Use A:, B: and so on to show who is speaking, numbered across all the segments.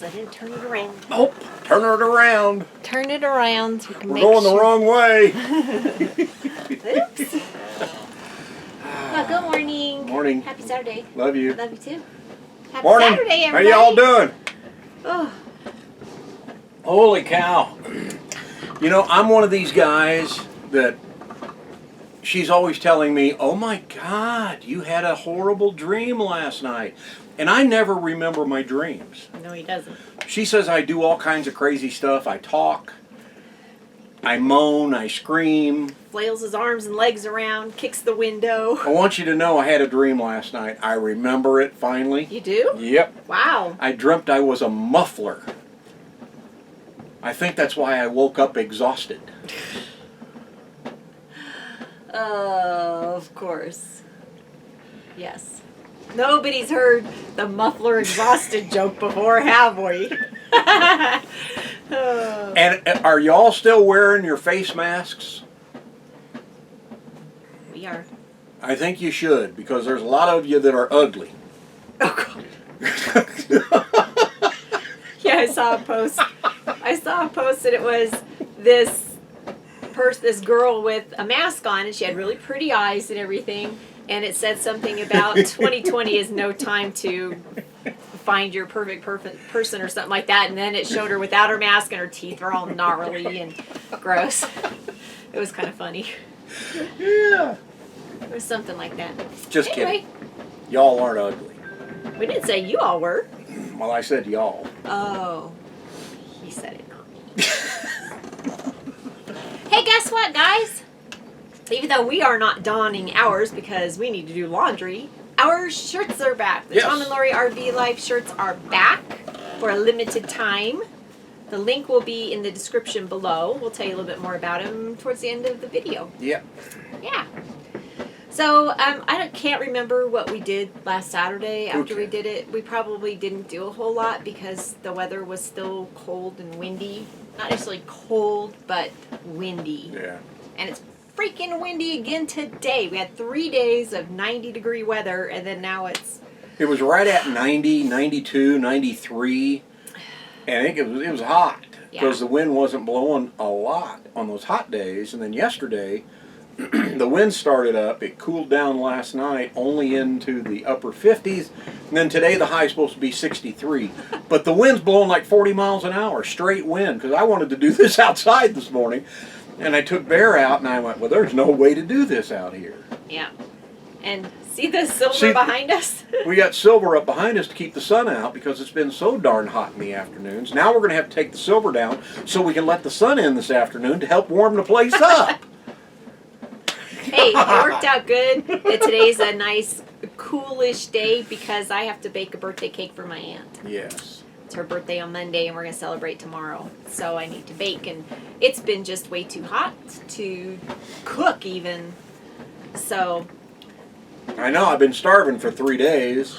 A: I didn't turn it around.
B: Oh, turn it around.
A: Turn it around.
B: We're going the wrong way.
A: Oops. Well, good morning.
B: Morning.
A: Happy Saturday.
B: Love you.
A: Love you too. Happy
B: Morning.
A: Saturday, everybody.
B: How y'all doing?
A: Oh.
B: Holy cow. You know, I'm one of these guys that she's always telling me, oh my God, you had a horrible dream last night. And I never remember my dreams.
A: No, he doesn't.
B: She says I do all kinds of crazy stuff. I talk, I moan, I scream.
A: Flails his arms and legs around, kicks the window.
B: I want you to know I had a dream last night. I remember it finally.
A: You do?
B: Yep.
A: Wow.
B: I dreamt I was a muffler. I think that's why I woke up exhausted.
A: Of course. Yes. Nobody's heard the muffler exhausted joke before, have we?
B: And are y'all still wearing your face masks?
A: We are.
B: I think you should, because there's a lot of you that are ugly.
A: Oh, God. Yeah, I saw a post. And it was this girl with a mask on, and she had really pretty eyes and everything. And it said something about 2020 is no time to find your perfect person or something like that. And then it showed her without her mask, and her teeth were all gnarly and gross. It was kind of funny.
B: Yeah.
A: It was something like that.
B: Just
A: anyway,
B: kidding. Y'all aren't ugly.
A: We didn't say you all were.
B: Well, I said y'all.
A: Oh. He said it, not me. Hey, guess what, guys? Even though we are not donning ours because we need to do laundry, our shirts are back. The
B: Yes.
A: Tom and Lori RV Life shirts are back for a limited time. The link will be in the description below. We'll tell you a little bit more about them towards the end of the video.
B: Yep.
A: Yeah. So I can't remember what we did last Saturday after we did it. We probably didn't do a whole lot because the weather was still cold and windy. Not necessarily cold, but windy.
B: Yeah.
A: And it's freaking windy again today. We had 3 days of 90-degree weather, and then now it's...
B: It was right at 90, 92, 93. And I think it was hot because the wind wasn't blowing a lot on those hot days. And then yesterday, the wind started up. It cooled down last night only into the upper 50s. And then today the high is supposed to be 63. But the wind's blowing like 40 miles an hour, straight wind, because I wanted to do this outside this morning. And I took Bear out and I went, well, there's no way to do this out here.
A: Yeah. And see the silver behind us?
B: We got silver up behind us to keep the sun out because it's been so darn hot in the afternoons. Now we're going to have to take the silver down so we can let the sun in this afternoon to help warm the place up.
A: Hey, it worked out good that today's a nice, coolish day because I have to bake a birthday cake for my aunt.
B: Yes.
A: It's her birthday on Monday, and we're going to celebrate tomorrow. So I need to bake, and it's been just way too hot to cook even. So...
B: I know, I've been starving for 3 days.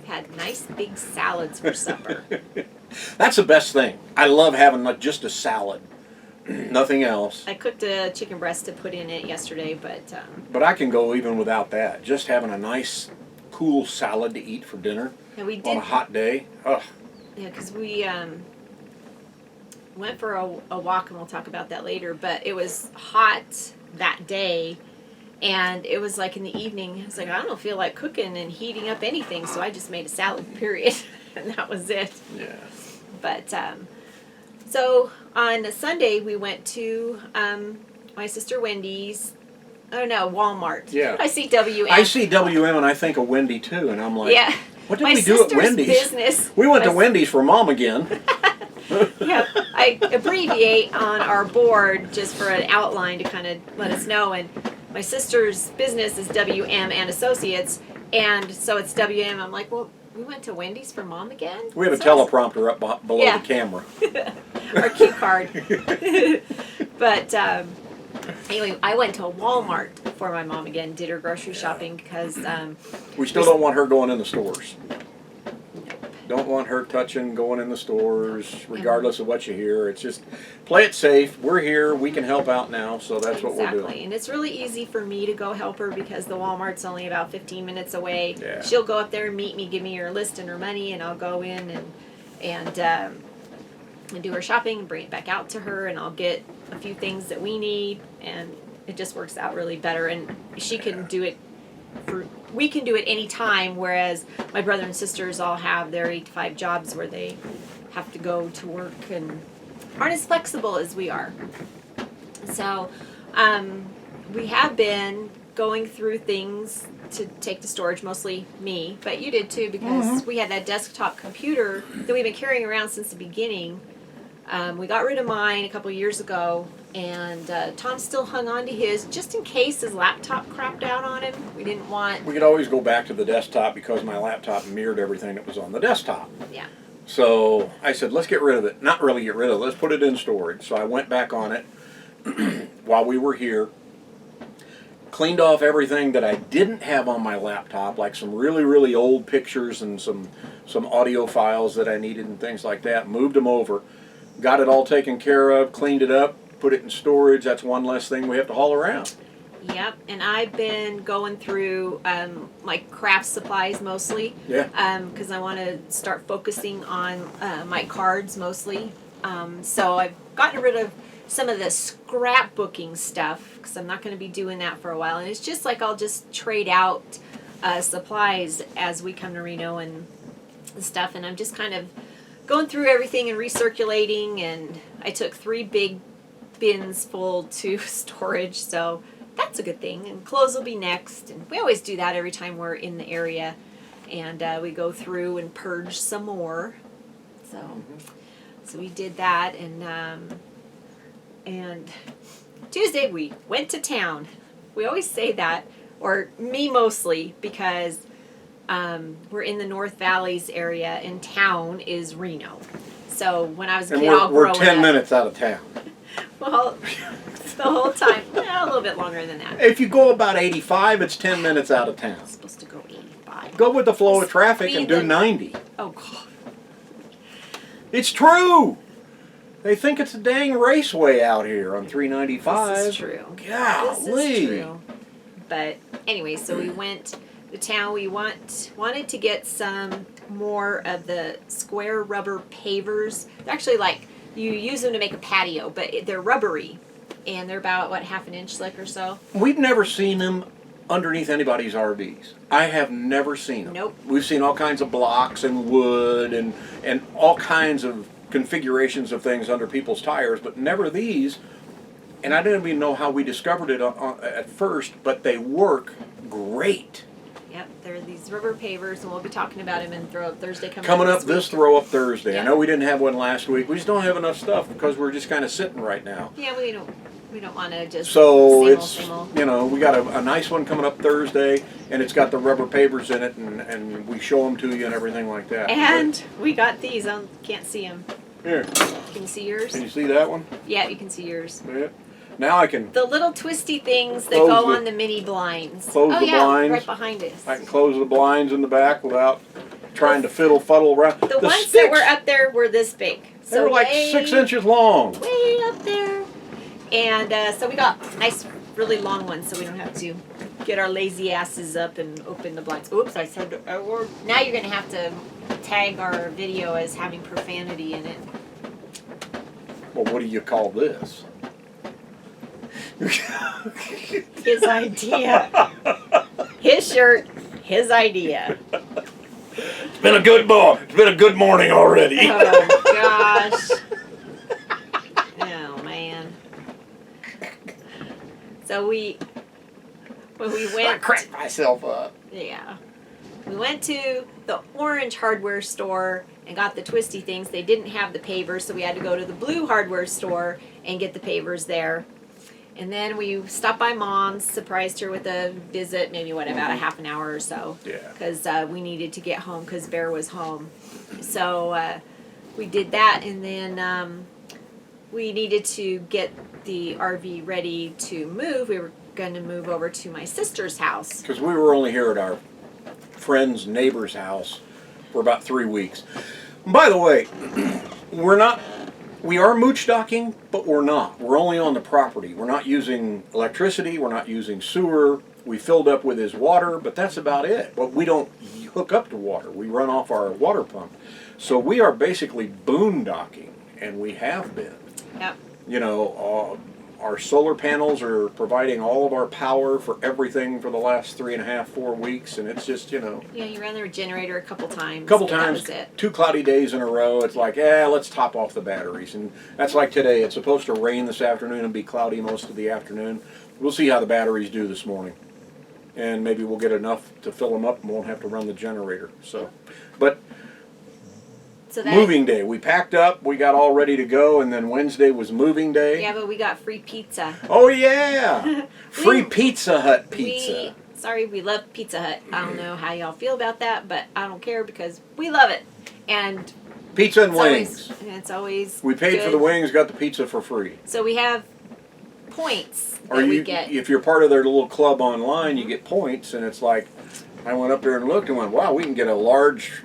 A: Had nice big salads for supper.
B: That's the best thing. I love having just a salad. Nothing else.
A: I cooked a chicken breast to put in it yesterday, but...
B: But I can go even without that. Just having a nice, cool salad to eat for dinner
A: and we did,
B: on a hot day. Ugh.
A: Yeah, because we went for a walk, and we'll talk about that later, but it was hot that day, and it was like in the evening, I was like, I don't feel like cooking and heating up anything, so I just made a salad, period, and that was it.
B: Yeah.
A: But, so on a Sunday, we went to my sister Wendy's. Oh, no, Walmart.
B: Yeah.
A: I see WM.
B: I see WM and I think of Wendy too, and I'm like,
A: yeah.
B: What did we do at Wendy's?
A: Business.
B: We went to Wendy's for Mom again.
A: Yeah, I abbreviate on our board just for an outline to kind of let us know. And my sister's business is WM and Associates, and so it's WM. I'm like, well, we went to Wendy's for Mom again?
B: We have a teleprompter up below the camera.
A: Our cue card. But anyway, I went to Walmart for my mom again, did her grocery shopping because...
B: we still don't want her going in the stores. Don't want her going in the stores, regardless of what you hear. It's just, play it safe. We're here. We can help out now, so that's what we're doing.
A: Exactly. And it's really easy for me to go help her because the Walmart's only about 15 minutes away.
B: Yeah.
A: She'll go up there and meet me, give me her list and her money, and I'll go in and do her shopping and bring it back out to her, and I'll get a few things that we need, and it just works out really better. And she can do it we can do it any time, whereas my brother and sisters all have their 8 to 5 jobs where they have to go to work and aren't as flexible as we are. So we have been going through things to take to storage, mostly me, but you did too, because we had that desktop computer that we've been carrying around since the beginning. We got rid of mine a couple years ago, and Tom still hung on to his just in case his laptop crapped out on him. We didn't want...
B: We could always go back to the desktop because my laptop mirrored everything that was on the desktop.
A: Yeah.
B: So I said, let's get rid of it. Not really get rid of it, let's put it in storage. So I went back on it while we were here, cleaned off everything that I didn't have on my laptop, like some really, really old pictures and some audio files that I needed and things like that, moved them over. Got it all taken care of, cleaned it up, put it in storage. That's one less thing we have to haul around.
A: Yep, and I've been going through my craft supplies mostly.
B: Yeah.
A: Because I want to start focusing on my cards mostly. So I've gotten rid of some of the scrapbooking stuff because I'm not going to be doing that for a while. And it's just like I'll just trade out supplies as we come to Reno and stuff. And I'm just kind of going through everything and recirculating, and I took 3 big bins full to storage, so that's a good thing. And clothes will be next, and we always do that every time we're in the area, and we go through and purge some more. So we did that, and Tuesday we went to town. We always say that, or me mostly, because we're in the North Valleys area, and town is Reno. So when I was a kid,
B: we're 10 minutes out of town.
A: Well, the whole time, well, a little bit longer than that.
B: If you go about 85, it's 10 minutes out of town.
A: I'm supposed to go 85.
B: Go with the flow of traffic and do 90.
A: Oh, God.
B: It's true. They think it's a dang raceway out here on 395.
A: This is true.
B: Golly.
A: This is true. But anyway, so we went to town. We wanted to get some more of the square rubber pavers. They're actually like, you use them to make a patio, but they're rubbery, and they're about, what, half an inch thick or so?
B: We've never seen them underneath anybody's RVs. I have never seen them.
A: Nope.
B: We've seen all kinds of blocks and wood and all kinds of configurations of things under people's tires, but never these. And I didn't even know how we discovered it at first, but they work great.
A: Yep, they're these rubber pavers, and we'll be talking about them in Throw Up Thursday
B: coming up this Throw Up Thursday.
A: Yeah.
B: I know we didn't have one last week. We just don't have enough stuff because we're just kind of sitting right now.
A: Yeah, we don't want to just
B: so
A: same old.
B: You know, we got a nice one coming up Thursday, and it's got the rubber pavers in it, and we show them to you and everything like that.
A: And we got these. I can't see them.
B: Here.
A: Can you see yours?
B: Can you see that one?
A: Yeah, you can see yours.
B: Yeah. Now I can...
A: The little twisty things that go on the mini blinds.
B: Close the blinds.
A: Right behind us.
B: I can close the blinds in the back without trying to fiddle-fuddle around.
A: The ones sticks, that were up there were this big.
B: They were like 6 inches long.
A: Way up there. And so we got nice, really long ones so we don't have to get our lazy asses up and open the blinds. Oops, I said a word. Now you're going to have to tag our video as having profanity in it.
B: Well, what do you call this?
A: His idea. His shirt, his idea.
B: It's been a good morning already.
A: Oh gosh. Oh man. So when we went,
B: I cracked myself up.
A: Yeah. We went to the orange hardware store and got the twisty things. They didn't have the pavers, so we had to go to the blue hardware store and get the pavers there. And then we stopped by Mom's, surprised her with a visit, maybe about a half an hour or so.
B: Yeah.
A: Because we needed to get home because Bear was home. So we did that, and then we needed to get the RV ready to move. We were going to move over to my sister's house.
B: Because we were only here at our friend's neighbor's house for about 3 weeks. And by the way, we are mooch docking, but we're not. We're only on the property. We're not using electricity. We're not using sewer. We filled up with his water, but that's about it. But we don't hook up to water. We run off our water pump. So we are basically boondocking, and we have been.
A: Yep.
B: You know, our solar panels are providing all of our power for everything for the last 3.5, 4 weeks, and it's just, you know.
A: Yeah, you ran the generator a couple times.
B: That was it. 2 cloudy days in a row. It's like, let's top off the batteries. And that's like today. It's supposed to rain this afternoon and be cloudy most of the afternoon. We'll see how the batteries do this morning. And maybe we'll get enough to fill them up and won't have to run the generator. So, but moving day. We packed up, we got all ready to go, and then Wednesday was moving day.
A: Yeah, but we got free pizza.
B: Oh, yeah! Free Pizza Hut pizza.
A: We love Pizza Hut. I don't know how y'all feel about that, but I don't care because we love it. And
B: pizza and wings.
A: It's always
B: we paid for the wings, got the pizza for free.
A: So we have points that we get.
B: If you're part of their little club online, you get points, and it's like, I went up there and looked and went, wow, we can get a large,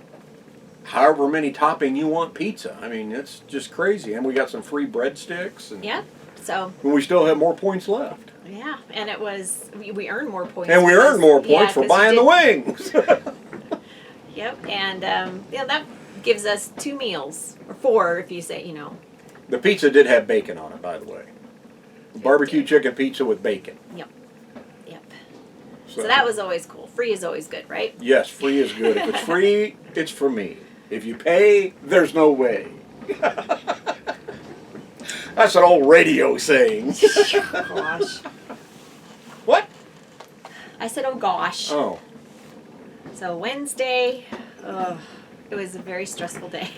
B: however many topping you want pizza. I mean, it's just crazy. And we got some free breadsticks. And
A: so.
B: And we still have more points left.
A: Yeah, and it was, we earned more points.
B: And we earned more points for buying the wings.
A: Yep, and that gives us 2 meals, or 4 if you say, you know.
B: The pizza did have bacon on it, by the way. Barbecue chicken pizza with bacon.
A: Yep. So that was always cool. Free is always good, right?
B: Yes, free is good. If it's free, it's for me. If you pay, there's no way. That's an old radio saying.
A: Gosh.
B: What?
A: I said, oh gosh.
B: Oh.
A: So Wednesday, it was a very stressful day.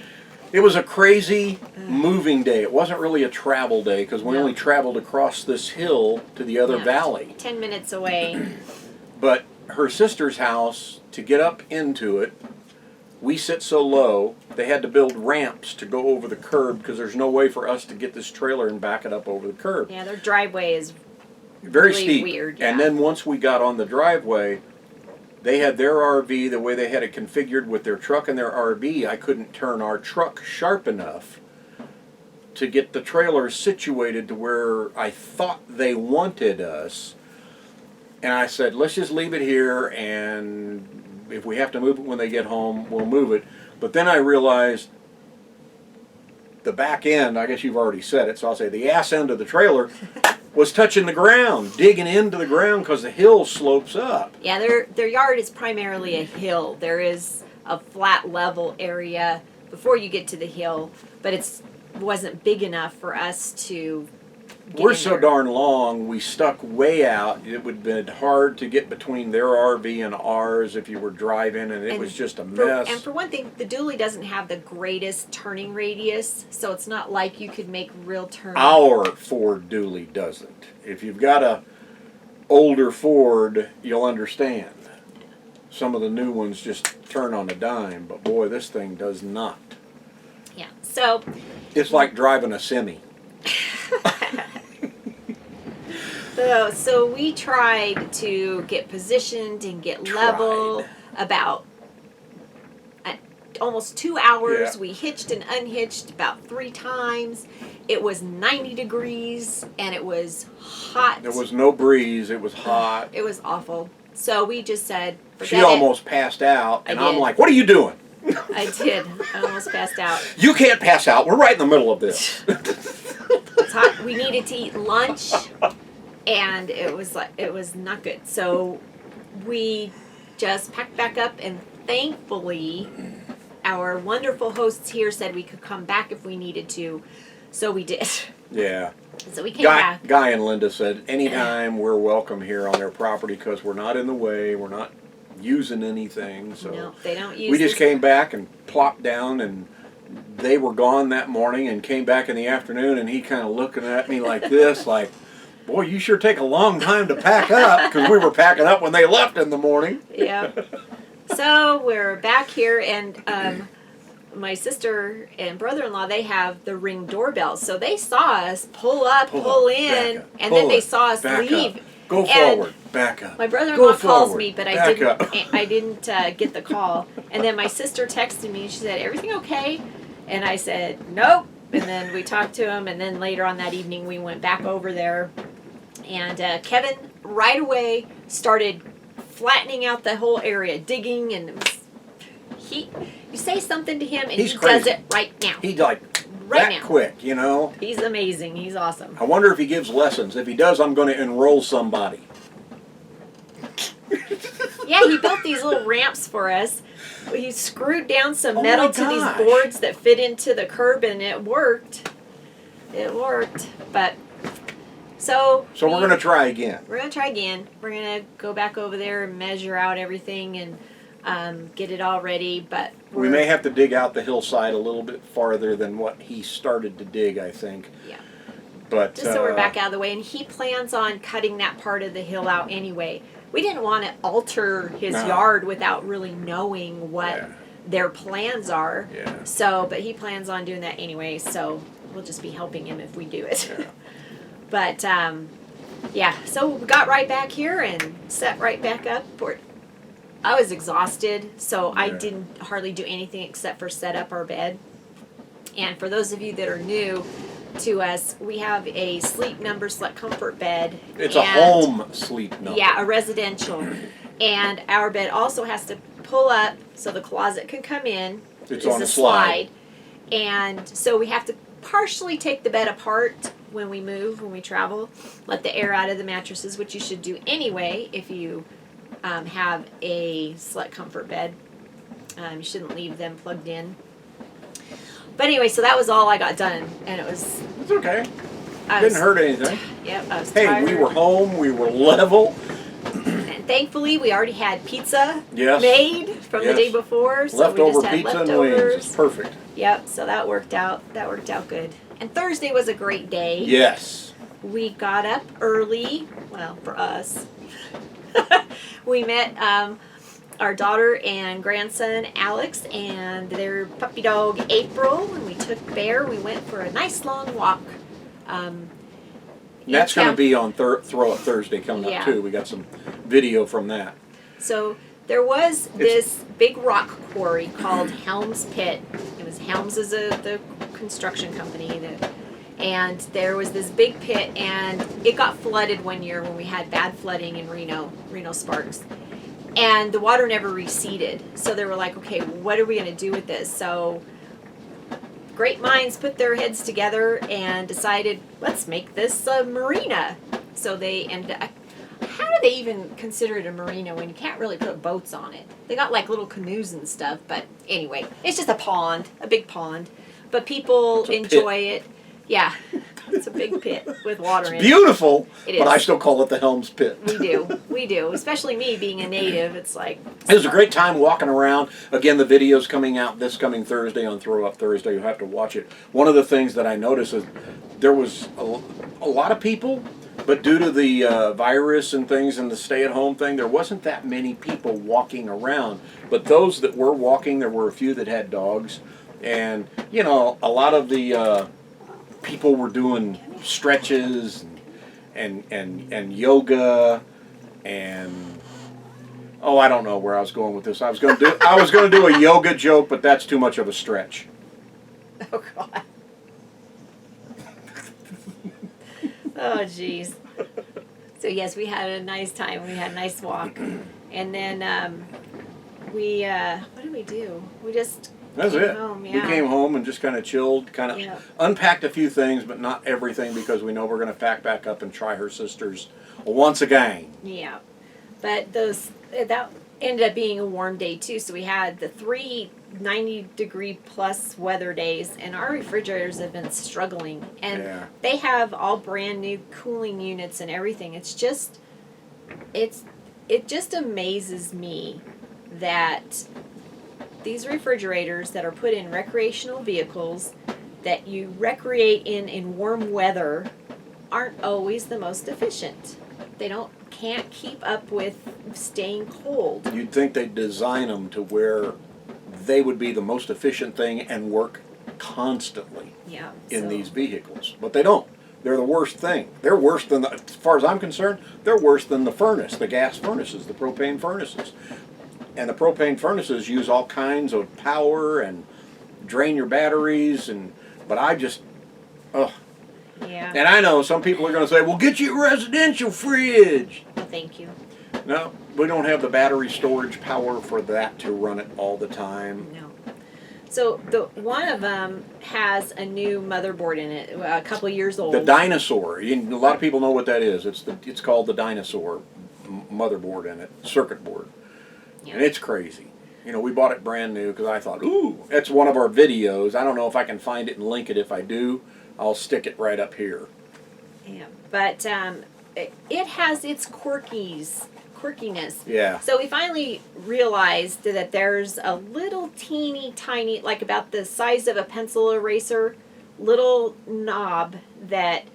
B: It was a crazy moving day. It wasn't really a travel day because we only traveled across this hill to the other valley.
A: 10 minutes away.
B: But her sister's house, to get up into it, we sit so low, they had to build ramps to go over the curb because there's no way for us to get this trailer and back it up over the curb.
A: Yeah, their driveway is
B: very
A: really
B: steep.
A: Weird.
B: And then once we got on the driveway, they had their RV, the way they had it configured with their truck and their RV, I couldn't turn our truck sharp enough to get the trailer situated to where I thought they wanted us. And I said, let's just leave it here, and if we have to move it when they get home, we'll move it. But then I realized the back end, I guess you've already said it, so I'll say the ass end of the trailer was touching the ground, digging into the ground because the hill slopes up.
A: Yeah, their yard is primarily a hill. There is a flat level area before you get to the hill, but it wasn't big enough for us to
B: We're so darn long, we stuck way out. It would have been hard to get between their RV and ours if you were driving, and it was just a mess.
A: And for one thing, the dually doesn't have the greatest turning radius, so it's not like you could make real turns.
B: Our Ford dually doesn't. If you've got a older Ford, you'll understand. Some of the new ones just turn on a dime, but boy, this thing does not.
A: Yeah, so...
B: It's like driving a semi.
A: So we tried to get positioned and get level about almost 2 hours. Yeah. We hitched and unhitched about 3 times. It was 90 degrees and it was hot.
B: There was no breeze. It was hot.
A: It was awful. So we just said,
B: she almost passed out, and I'm like, what are you doing?
A: I did. I almost passed out.
B: You can't pass out. We're right in the middle of this.
A: It's hot. We needed to eat lunch, and it was not good. So we just packed back up, and thankfully, our wonderful hosts here said we could come back if we needed to. So we did.
B: Yeah.
A: So we came back.
B: Guy and Linda said anytime we're welcome here on their property because we're not in the way. We're not using anything. So
A: no, they don't use.
B: We just came back and plopped down, and they were gone that morning and came back in the afternoon, and he kind of looking at me like this, like, boy, you sure take a long time to pack up, because we were packing up when they left in the morning.
A: Yeah. So we're back here, and my sister and brother-in-law, they have the Ring doorbells. So they saw us pull up, pull in, and then they saw us leave.
B: Go forward, back up.
A: My brother-in-law calls me, but I didn't get the call. And then my sister texted me, and she said, "Everything okay?" And I said, "Nope." And then we talked to him, and then later on that evening, we went back over there. And Kevin right away started flattening out the whole area, digging, and You say something to him, and
B: He's
A: he
B: crazy.
A: does it right now.
B: He's like
A: Right
B: that
A: now.
B: quick, you know.
A: He's amazing. He's awesome.
B: I wonder if he gives lessons. If he does, I'm going to enroll somebody.
A: Yeah, he built these little ramps for us. He screwed down some
B: Oh
A: metal
B: my
A: to these
B: gosh.
A: boards that fit into the curb, and it worked. It worked. But so
B: So we're going to try again.
A: We're gonna try again. We're gonna go back over there and measure out everything and get it all ready. But
B: We may have to dig out the hillside a little bit farther than what he started to dig, I think.
A: Yeah.
B: But
A: Just so we're back out of the way, and he plans on cutting that part of the hill out anyway. We didn't want to alter his
B: No.
A: yard without really knowing what
B: Yeah.
A: their plans are.
B: Yeah.
A: So, but he plans on doing that anyway. So we'll just be helping him if we do it.
B: Yeah.
A: But yeah, so we got right back here and set right back up. I was exhausted, so I
B: Yeah.
A: didn't hardly do anything except for set up our bed. And for those of you that are new to us, we have a Sleep Number Select Comfort bed.
B: It's a
A: and-
B: home sleep number.
A: Yeah, a residential. And our bed also has to pull up so the closet can come in.
B: It's on a slide.
A: And so we have to partially take the bed apart when we move, when we travel, let the air out of the mattresses, which you should do anyway if you have a Select Comfort bed. You shouldn't leave them plugged in. But anyway, so that was all I got done, and it was.
B: It's okay.
A: I
B: Didn't
A: was-
B: hurt anything.
A: Yep, I was
B: Hey,
A: tired.
B: we were home. We were level.
A: And thankfully, we already had pizza
B: Yes.
A: made from the
B: Yes.
A: day before, so
B: Leftover
A: we just had
B: pizza
A: leftovers.
B: and wings. It's perfect.
A: Yep, so that worked out. That worked out good. And Thursday was a great day.
B: Yes.
A: We got up early. Well, for us, we met our daughter and grandson Alex and their puppy dog April, and we took Bear. We went for a nice long walk.
B: That's going to
A: town.
B: be on Throw Up Thursday coming
A: Yeah.
B: up too. We got some video from that.
A: So there was this big rock quarry called Helms Pit. It was Helms is the construction company and there was this big pit, and it got flooded one year when we had bad flooding in Reno Sparks. And the water never receded. So they were like, okay, what are we going to do with this? So great minds put their heads together and decided, let's make this a marina. So they ended up, how do they even consider it a marina when you can't really put boats on it? They got like little canoes and stuff, but anyway, it's just a pond, a big pond. But people
B: It's a
A: enjoy it. Yeah, it's a big pit with water in it.
B: Beautiful,
A: It
B: but
A: is.
B: I still call it the Helms Pit.
A: We do. Especially me being a native, it's like.
B: It was a great time walking around. Again, the video's coming out this coming Thursday on Throw Up Thursday. You'll have to watch it. One of the things that I noticed is there was a lot of people, but due to the virus and things and the stay-at-home thing, there wasn't that many people walking around. But those that were walking, there were a few that had dogs. And, you know, a lot of the people were doing stretches and yoga and oh, I don't know where I was going with this. I was going to do a yoga joke, but that's too much of a stretch.
A: Oh, God. Oh, jeez. So, yes, we had a nice time. We had a nice walk. And then what did we do? We just
B: That's
A: came
B: it.
A: home,
B: We
A: yeah.
B: came home and just kind of chilled, kind of
A: Yeah.
B: unpacked a few things, but not everything because we know we're going to pack back up and try her sister's once again.
A: Yeah. But that ended up being a warm day, too. So we had the 3 90-degree plus weather days, and our refrigerators have been struggling. And
B: Yeah.
A: they have all brand new cooling units and everything. It just amazes me that these refrigerators that are put in recreational vehicles that you recreate in warm weather aren't always the most efficient. They can't keep up with staying cold.
B: You'd think they'd design them to where they would be the most efficient thing and work constantly
A: Yeah.
B: in
A: so-
B: these vehicles, but they don't. They're the worst thing. They're worse than, as far as I'm concerned, they're worse than the furnace, the gas furnaces, the propane furnaces. And the propane furnaces use all kinds of power and drain your batteries, but I just,
A: Yeah.
B: and I know some people are going to say, well, get you a residential fridge.
A: Well, thank you.
B: No, we don't have the battery storage power for that to run it all the time.
A: No. So the one of them has a new motherboard in it, a couple years old.
B: The dinosaur. A lot of people know what that is. It's called the dinosaur motherboard in it, circuit board, and it's crazy. We bought it brand new because I thought, ooh, it's one of our videos. I don't know if I can find it and link it. If I do, I'll stick it right up here.
A: Yeah, but it has its quirkiness.
B: Yeah.
A: So we finally realized that there's a little teeny tiny, like about the size of a pencil eraser, little knob that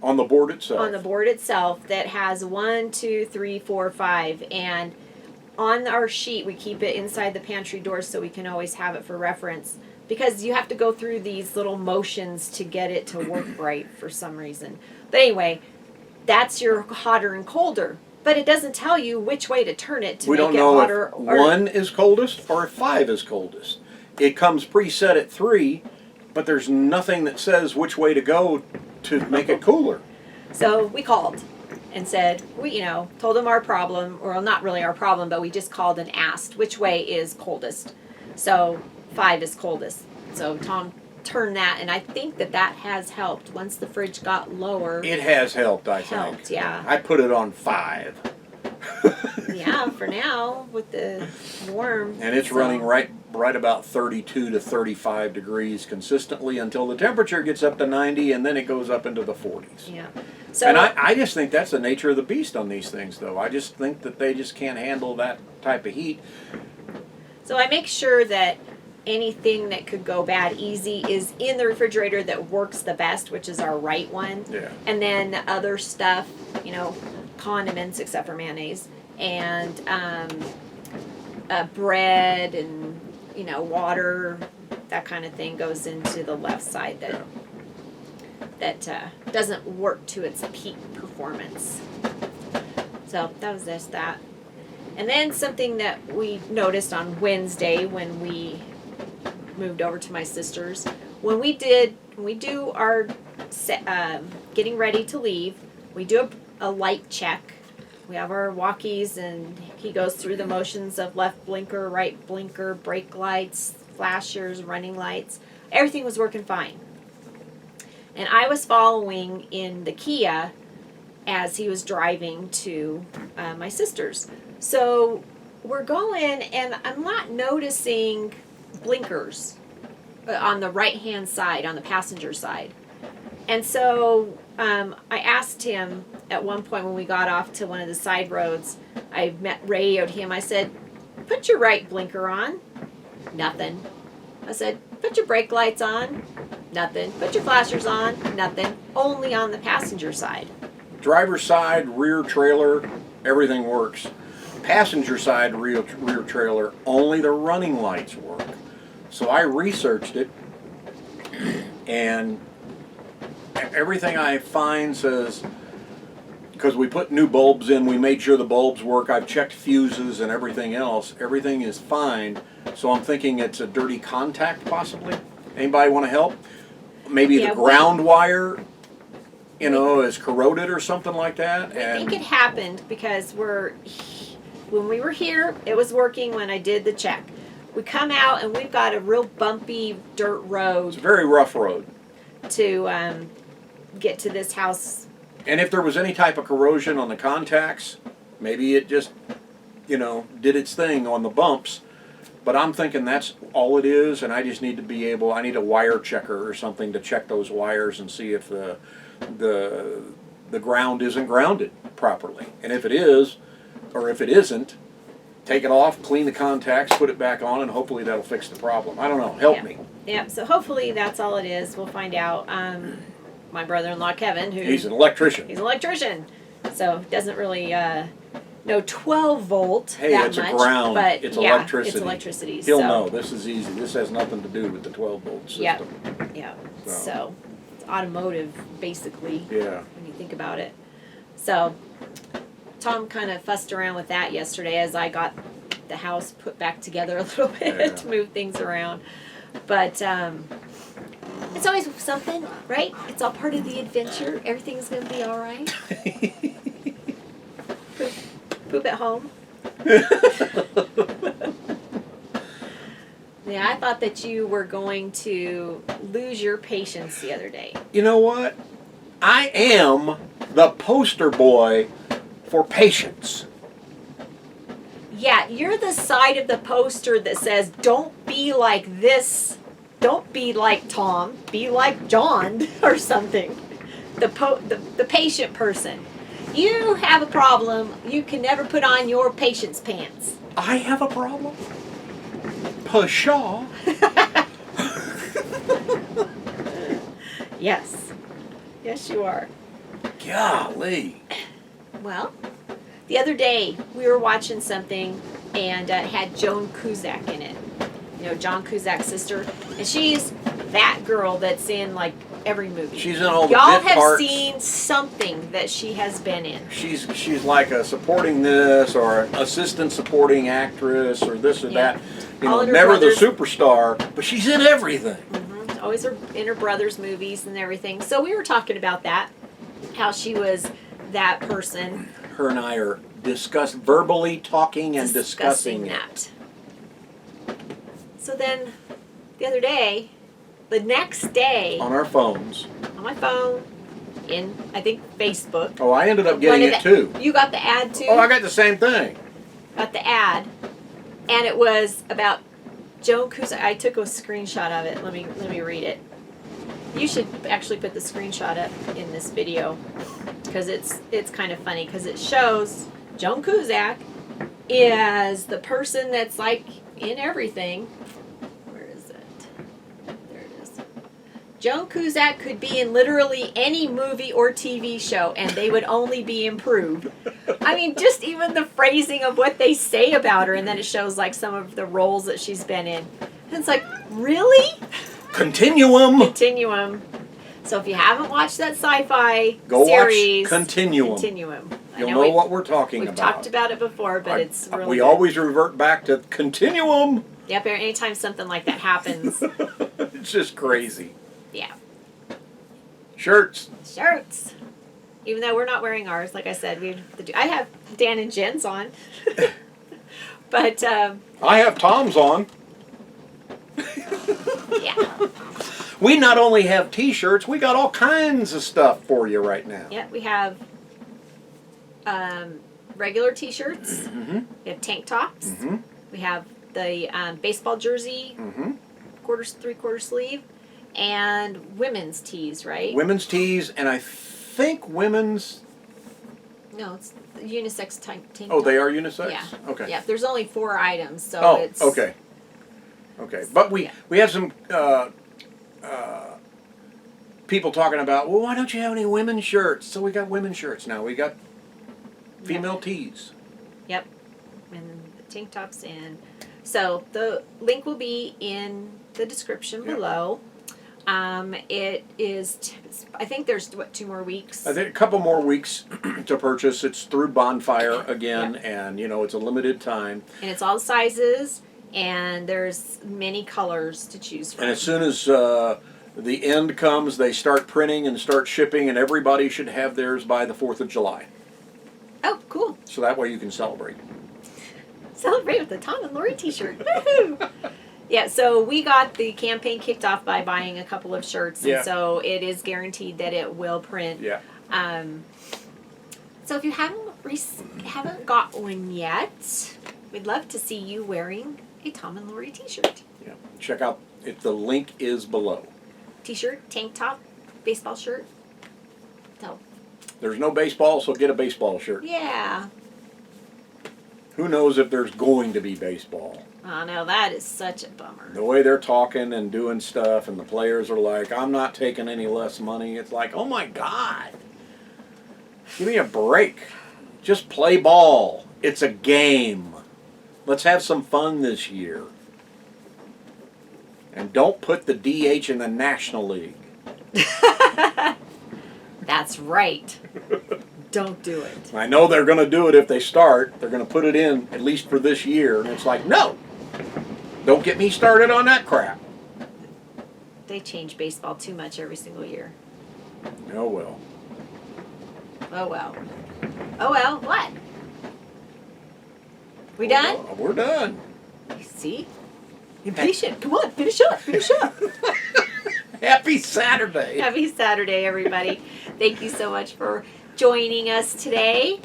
B: on the board itself.
A: On the board itself that has 1, 2, 3, 4, 5, and on our sheet we keep it inside the pantry door so we can always have it for reference. Because you have to go through these little motions to get it to work right for some reason. But anyway, that's your hotter and colder. But it doesn't tell you which way to turn it to make it hotter.
B: We don't know if 1 is coldest or if 5 is coldest. It comes preset at 3, but there's nothing that says which way to go to make it cooler.
A: So we called and said, told them our problem, or not really our problem, but we just called and asked which way is coldest. So 5 is coldest. So Tom turned that, and I think that has helped. Once the fridge got lower,
B: it has helped. I think.
A: Yeah.
B: I put it on 5.
A: Yeah, for now with the warm.
B: And it's running right about 32 to 35 degrees consistently until the temperature gets up to 90, and then it goes up into the 40s.
A: Yeah. So,
B: and I just think that's the nature of the beast on these things, though. I just think that they just can't handle that type of heat.
A: So I make sure that anything that could go bad easy is in the refrigerator that works the best, which is our right one.
B: Yeah.
A: And then the other stuff, condiments except for mayonnaise, and bread and water, that kind of thing goes into the left side that doesn't work to its peak performance. So that was just that. And then something that we noticed on Wednesday when we moved over to my sister's, when we do our getting ready to leave, we do a light check. We have our walkies, and he goes through the motions of left blinker, right blinker, brake lights, flashers, running lights. Everything was working fine. And I was following in the Kia as he was driving to my sister's. So we're going, and I'm not noticing blinkers on the right-hand side, on the passenger side. And so I asked him at one point when we got off to one of the side roads, radioed him. I said, put your right blinker on. Nothing. I said, put your brake lights on. Nothing. Put your flashers on. Nothing. Only on the passenger side.
B: Driver's side, rear trailer, everything works. Passenger side, rear trailer, only the running lights work. So I researched it, and everything I find says, because we put new bulbs in, we made sure the bulbs work. I've checked fuses and everything else. Everything is fine. So I'm thinking it's a dirty contact, possibly. Anybody want to help? Maybe the ground wire, is corroded or something like that.
A: I think it happened because when we were here, it was working when I did the check. We come out and we've got a real bumpy dirt road.
B: It's a very rough road.
A: To get to this house.
B: And if there was any type of corrosion on the contacts, maybe it just, did its thing on the bumps. But I'm thinking that's all it is, and I just need I need a wire checker or something to check those wires and see if the ground isn't grounded properly. And if it is, or if it isn't, take it off, clean the contacts, put it back on, and hopefully that'll fix the problem. I don't know. Help me.
A: Yeah, so hopefully that's all it is. We'll find out. My brother-in-law, Kevin,
B: he's an electrician.
A: He's an electrician. So doesn't really know 12 volt
B: hey,
A: that
B: it's
A: much.
B: A ground.
A: But
B: it's
A: yeah,
B: electricity.
A: It's electricity.
B: He'll know. This is easy. This has nothing to do with the 12 volt system.
A: Yeah. So it's automotive, basically.
B: Yeah.
A: When you think about it. So Tom kind of fussed around with that yesterday as I got the house put back together a little bit to move things around. But it's always something, right? It's all part of the adventure. Everything's going to be all right. Poop at home. Yeah, I thought that you were going to lose your patience the other day.
B: You know what? I am the poster boy for patience.
A: Yeah, you're the side of the poster that says, don't be like this. Don't be like Tom. Be like John or something. The patient person. You have a problem. You can never put on your patience pants.
B: I have a problem? Pshaw.
A: Yes. Yes, you are.
B: Golly.
A: Well, the other day we were watching something and it had Joan Cusack in it. You know, John Cusack's sister. And she's that girl that's in like every movie.
B: She's in all the
A: Y'all
B: bit
A: have
B: parts.
A: seen something that she has been in.
B: She's like a supporting this or an assistant supporting actress or this or that. You know, never the superstar, but she's in everything.
A: Mm-hmm. Always in her brother's movies and everything. So we were talking about that, how she was that person.
B: Her and I are verbally talking and discussing
A: that. So then, the other day, the next day,
B: on our phones,
A: on my phone, in I think Facebook.
B: Oh, I ended up getting it too.
A: You got the ad too?
B: Oh, I got the same thing.
A: Got the ad, and it was about Joan Cusack. I took a screenshot of it. Let me read it. You should actually put the screenshot up in this video because it's kind of funny because it shows Joan Cusack is the person that's like in everything. Where is it? There it is. Joan Cusack could be in literally any movie or TV show and they would only be improved. I mean, just even the phrasing of what they say about her, and then it shows like some of the roles that she's been in. And it's like, really? Continuum. So if you haven't watched that sci-fi series,
B: watch Continuum. You'll know what we're talking about.
A: We've talked about it before, but it's really
B: we
A: good.
B: always revert back to Continuum.
A: Yep, anytime something like that happens.
B: It's just crazy.
A: Yeah.
B: Shirts.
A: Even though we're not wearing ours, like I said, I have Dan and Jen's on. But
B: I have Tom's on.
A: Yeah.
B: We not only have t-shirts, we got all kinds of stuff for you right now.
A: Yeah, we have regular t-shirts.
B: Mm-hmm.
A: We have tank tops.
B: Mm-hmm.
A: We have the baseball jersey,
B: mm-hmm.
A: three-quarter sleeve, and women's tees, right?
B: Women's tees, and I think women's...
A: No, it's unisex tank top.
B: Oh, they are unisex?
A: Yeah.
B: Okay.
A: Yeah, there's only 4 items, so it's...
B: Okay. But we have some people talking about, well, why don't you have any women's shirts? So we got women's shirts now. We got female tees.
A: Yep. And the tank tops in. So the link will be in the description below. It is, I think there's, 2 more weeks?
B: I think a couple more weeks to purchase. It's through Bonfire again, and, it's a limited time.
A: And it's all sizes, and there's many colors to choose from.
B: And as soon as the end comes, they start printing and start shipping, and everybody should have theirs by the 4th of July.
A: Oh, cool.
B: So that way you can celebrate.
A: Celebrate with the Tom and Lori t-shirt. Woohoo! Yeah, so we got the campaign kicked off by buying a couple of shirts, and so it is guaranteed that it will print.
B: Yeah.
A: So if you haven't got one yet, we'd love to see you wearing a Tom and Lori t-shirt.
B: Yeah. Check out if the link is below.
A: T-shirt, tank top, baseball shirt. So.
B: There's no baseball, so get a baseball shirt.
A: Yeah.
B: Who knows if there's going to be baseball?
A: Oh no, that is such a bummer.
B: The way they're talking and doing stuff, and the players are like, I'm not taking any less money. It's like, oh my God. Give me a break. Just play ball. It's a game. Let's have some fun this year. And don't put the DH in the National League.
A: That's right. Don't do it.
B: I know they're going to do it if they start. They're going to put it in, at least for this year. And it's like, no. Don't get me started on that crap.
A: They change baseball too much every single year.
B: Oh, well.
A: Oh, well. Oh, well. What? We done?
B: We're done.
A: See? Impatient. Come on, finish up. Finish up.
B: Happy Saturday.
A: Happy Saturday, everybody. Thank you so much for joining us today.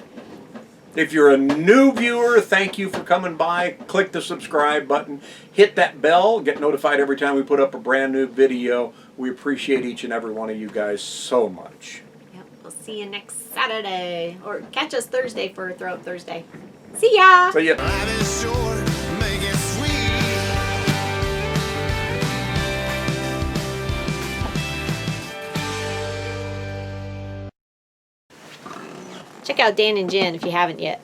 B: If you're a new viewer, thank you for coming by. Click the subscribe button. Hit that bell. Get notified every time we put up a brand new video. We appreciate each and every one of you guys so much.
A: Yep. We'll see you next Saturday. Or catch us Thursday for Throw-Up Thursday. See ya!
B: See ya.
C: Life is short, make it sweet.
A: Check out Dan and Jen if you haven't yet.